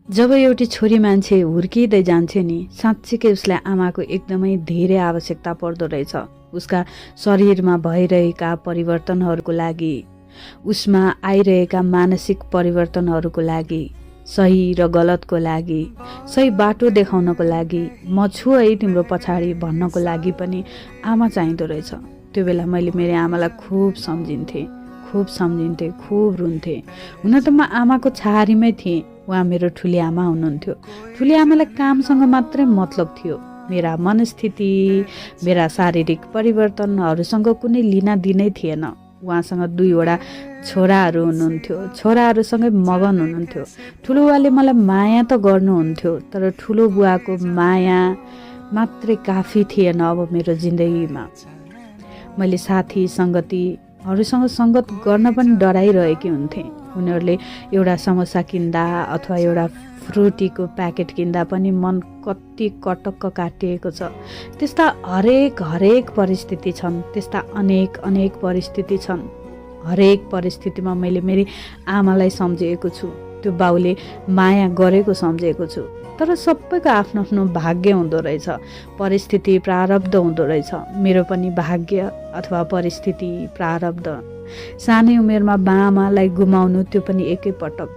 जब एउटी छोरी मान्छे हुर्किँदै जान्छे नि, साँच्चीकै उसलाई आमाको एकदमै धेरै आवश्यकता पर्दो रहेछ। उसका शरीरमा भइरहेका परिवर्तनहरूको लागि, उसमा आइरहेका मानसिक परिवर्तनहरूको लागि, सही र गलतको लागि, सही बाटो देखाउनको लागि, म छु है तिम्रो पछाडि भन्नको लागि पनि आमा चाहिँदो रहेछ। त्यो बेला मैले मेरो आमालाई खुब सम्झिन्थेँ, खुब रुन्थेँ। हुन त म आमाको छहारीमै थिएँ। उहाँ मेरो ठुली आमा हुनुहुन्थ्यो। ठुली आमालाई कामसँग मात्रै मतलब थियो। मेरा मनस्थिति, मेरा शारीरिक परिवर्तनहरूसँग कुनै लिना दिनै थिएन। उहाँसँग 2वटा छोराहरू हुनुहुन्थ्यो। छोराहरूसँगै मगन हुनुहुन्थ्यो। ठुलो बुवाले मलाई माया त गर्नुहुन्थ्यो, तर ठुलो बुवाको माया मात्रै काफी थिएन अब मेरो जिन्दगीमा। मैले साथी सङ्गतीहरूसँग सङ्गत गर्न पनि डराइरहेकी हुन्थेँ। उनीहरूले एउटा समोसा किन्दा अथवा एउटा फ्रुटीको प्याकेट किन्दा पनि मन कति कटक्क काटिएको छ। त्यस्ता हरेक परिस्थिति छन्। त्यस्ता अनेक परिस्थिति छन्। हरेक परिस्थितिमा मैले मेरी आमालाई सम्झेको छु। त्यो बाउले माया गरेको सम्झेको छु। तर सबैको आफ्नो आफ्नो भाग्य हुँदो रहेछ, परिस्थिति प्रारब्ध हुँदो रहेछ। मेरो पनि भाग्य अथवा परिस्थिति प्रारब्ध। सानै उमेरमा बाआमालाई गुमाउनु त्यो पनि एकैपटक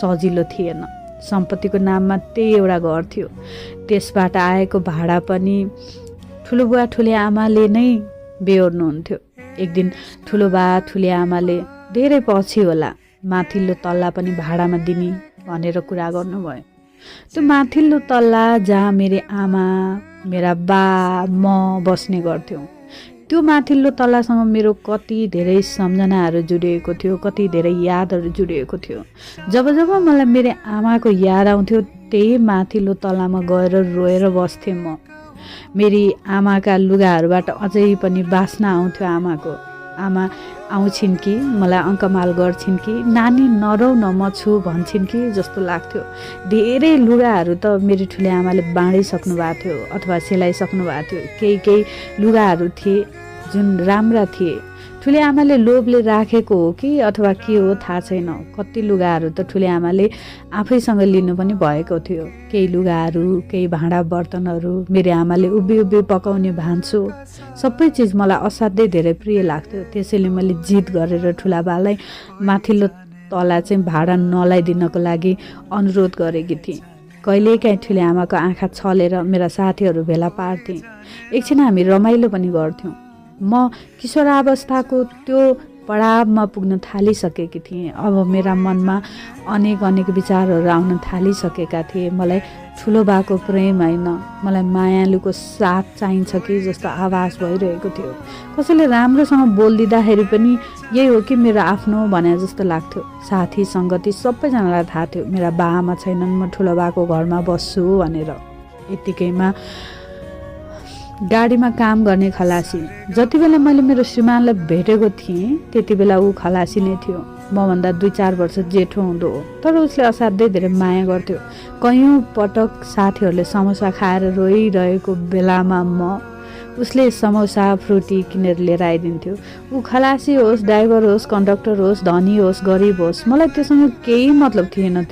सजिलो थिएन। सम्पत्तिको नाममा त्यही एउटा घर थियो। त्यसबाट आएको भाडा पनि ठुलो बुवा ठुले आमाले नै बेहोर्नुहुन्थ्यो। एक दिन ठुलो बा ठुले आमाले धेरै पछि होला माथिल्लो तल्ला पनि भाडामा दिने भनेर कुरा गर्नुभयो। त्यो माथिल्लो तल्ला जहाँ मेरी आमा, मेरा बा, म बस्ने गर्थ्यौँ, त्यो माथिल्लो तल्लासँग मेरो कति धेरै सम्झनाहरू जुडिएको थियो, कति धेरै यादहरू जुडिएको थियो। जब मलाई मेरो आमाको याद आउँथ्यो, त्यही माथिल्लो तल्लामा गएर रोएर बस्थेँ म। मेरी आमाका लुगाहरूबाट अझै पनि बास्ना आउँथ्यो आमाको। आमा आउँछिन् कि मलाई अङ्कमाल गर्छिन् कि नानी नरौ न म छु भन्छन् कि जस्तो लाग्थ्यो। धेरै लुगाहरू त मेरी ठुली आमाले बाँडिसक्नु भएको थियो अथवा सिलाइसक्नु भएको थियो। केही लुगाहरू थिए जुन राम्रा थिए। ठुली आमाले लोभले राखेको हो कि अथवा के हो थाहा छैन। कति लुगाहरू त ठुली आमाले आफैसँग लिनु पनि भएको थियो। केही लुगाहरू, केही भाँडा बर्तनहरू, मेरी आमाले उभि पकाउने भान्सो, सबै चिज मलाई असाध्यै धेरै प्रिय लाग्थ्यो। त्यसैले मैले जिद गरेर ठुला बालाई माथिल्लो तला चाहिँ भाडा नलाइदिनको लागि अनुरोध गरेकी थिएँ। कहिलेकाहीँ ठुली आमाको आँखा छलेर मेरा साथीहरू भेला पार्थेँ। एकछिन हामी रमाइलो पनि गर्थ्यौँ। म किशोरावस्थाको त्यो पडावमा पुग्न थालिसकेकी थिएँ। अब मेरा मनमा अनेक विचारहरू आउन थालिसकेका थिए। मलाई ठुलो बाको प्रेम होइन, मलाई मायालुको साथ चाहिन्छ कि जस्तो आवाज भइरहेको थियो। कसैले राम्रोसँग बोलिदिँदाखेरि पनि यही हो कि मेरो आफ्नो भने जस्तो लाग्थ्यो। साथी सङ्गती सबैजनालाई थाहा थियो मेरा बाआमा छैनन्, म ठुलो बाको घरमा बस्छु भनेर। यतिकैमा गाडीमा काम गर्ने खलासी, जति बेला मैले मेरो श्रीमानलाई भेटेको थिएँ त्यति बेला ऊ खलासी नै थियो। मभन्दा 2-4 वर्ष जेठो हुँदो हो, तर उसले असाध्यै धेरै माया गर्थ्यो। कयौँ पटक साथीहरूले समोसा खाएर रोइरहेको बेलामा उसले समोसा फ्रुटी किनेर लिएर आइदिन्थ्यो। ऊ खलासी होस्, ड्राइभर होस्, कन्डक्टर होस्, धनी होस्, गरिब होस्, मलाई त्योसँग केही मतलब थिएन।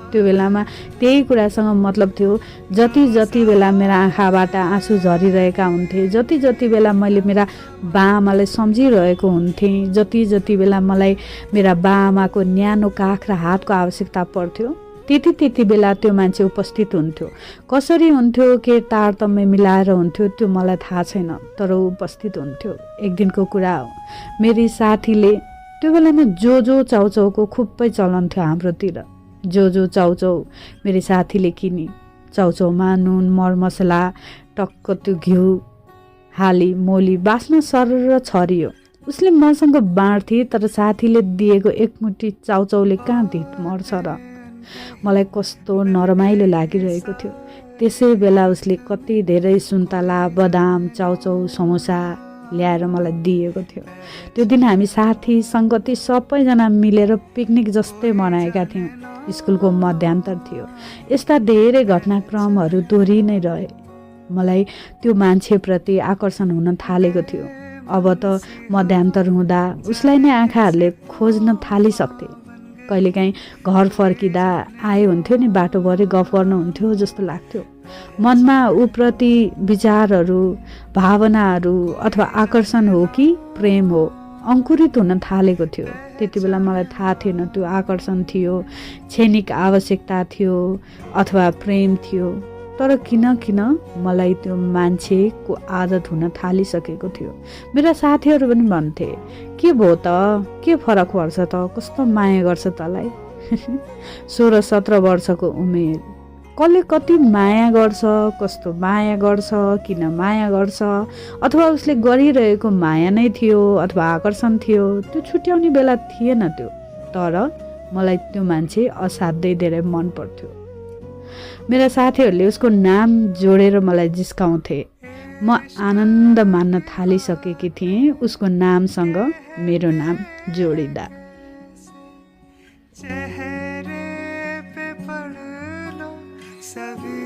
त्यो बेलामा त्यही कुरासँग मतलब थियो। जति बेला मेरा आँखाबाट आँसु झरिरहेका हुन्थे, जति बेला मैले मेरा बाआमालाई सम्झिरहेको हुन्थेँ, जति बेला मलाई मेरा बाआमाको न्यानो काख र हातको आवश्यकता पर्थ्यो, त्यति बेला त्यो मान्छे उपस्थित हुन्थ्यो। कसरी हुन्थ्यो, के तारतम्य मिलाएर हुन्थ्यो त्यो मलाई थाहा छैन, तर ऊ उपस्थित हुन्थ्यो। एक दिनको कुरा हो, मेरी साथीले त्यो बेलामा जो चाउचाउको खुबै चलन थियो हाम्रोतिर। जो चाउचाउ मेरी साथीले किनी। चाउचाउमा नुन मरमसला टक्क त्यो घिउ हाली मोली बास्न सरर छरियो। उसले मसँग बाँड्थे, तर साथीले दिएको एकमुठी चाउचाउले कहाँ धित मर्छ र। मलाई कस्तो नरमाइलो लागिरहेको थियो। त्यसै बेला उसले कति धेरै सुन्तला, बदाम, चाउचाउ, समोसा ल्याएर मलाई दिएको थियो। त्यो दिन हामी साथी सङ्गती सबैजना मिलेर पिकनिक जस्तै मनाएका थियौँ। स्कुलको मध्यान्तर थियो। यस्ता धेरै घटनाक्रमहरू दोहोरी नै रहे। मलाई त्यो मान्छेप्रति आकर्षण हुन थालेको थियो। अब त मध्यान्तर हुँदा उसलाई नै आँखाहरूले खोज्न थालिसक्थे। कहिलेकाहीँ घर फर्किँदा आए हुन्थ्यो नि, बाटोभरि गफ गर्नुहुन्थ्यो जस्तो लाग्थ्यो। मनमा ऊप्रति विचारहरू, भावनाहरू अथवा आकर्षण हो कि प्रेम हो अङ्कुरित हुन थालेको थियो। त्यति बेला मलाई थाहा थिएन त्यो आकर्षण थियो, क्षणिक आवश्यकता थियो अथवा प्रेम थियो। तर किन मलाई त्यो मान्छेको आदत हुन थालिसकेको थियो। मेरा साथीहरू पनि भन्थे, के भयो त, के फरक पर्छ त, कस्तो माया गर्छ तँलाई। 16-17 वर्षको उमेर, कसले कति माया गर्छ, कस्तो माया गर्छ, किन माया गर्छ, अथवा उसले गरिरहेको माया नै थियो अथवा आकर्षण थियो, त्यो छुट्याउने बेला थिएन त्यो। तर मलाई त्यो मान्छे असाध्यै धेरै मन पर्थ्यो। मेरा साथीहरूले उसको नाम जोडेर मलाई जिस्काउँथे। म आनन्द मान्न थालिसकेकी थिएँ उसको नामसँग मेरो नाम जोडिँदा। चेहरे पे पढ़ लो सभी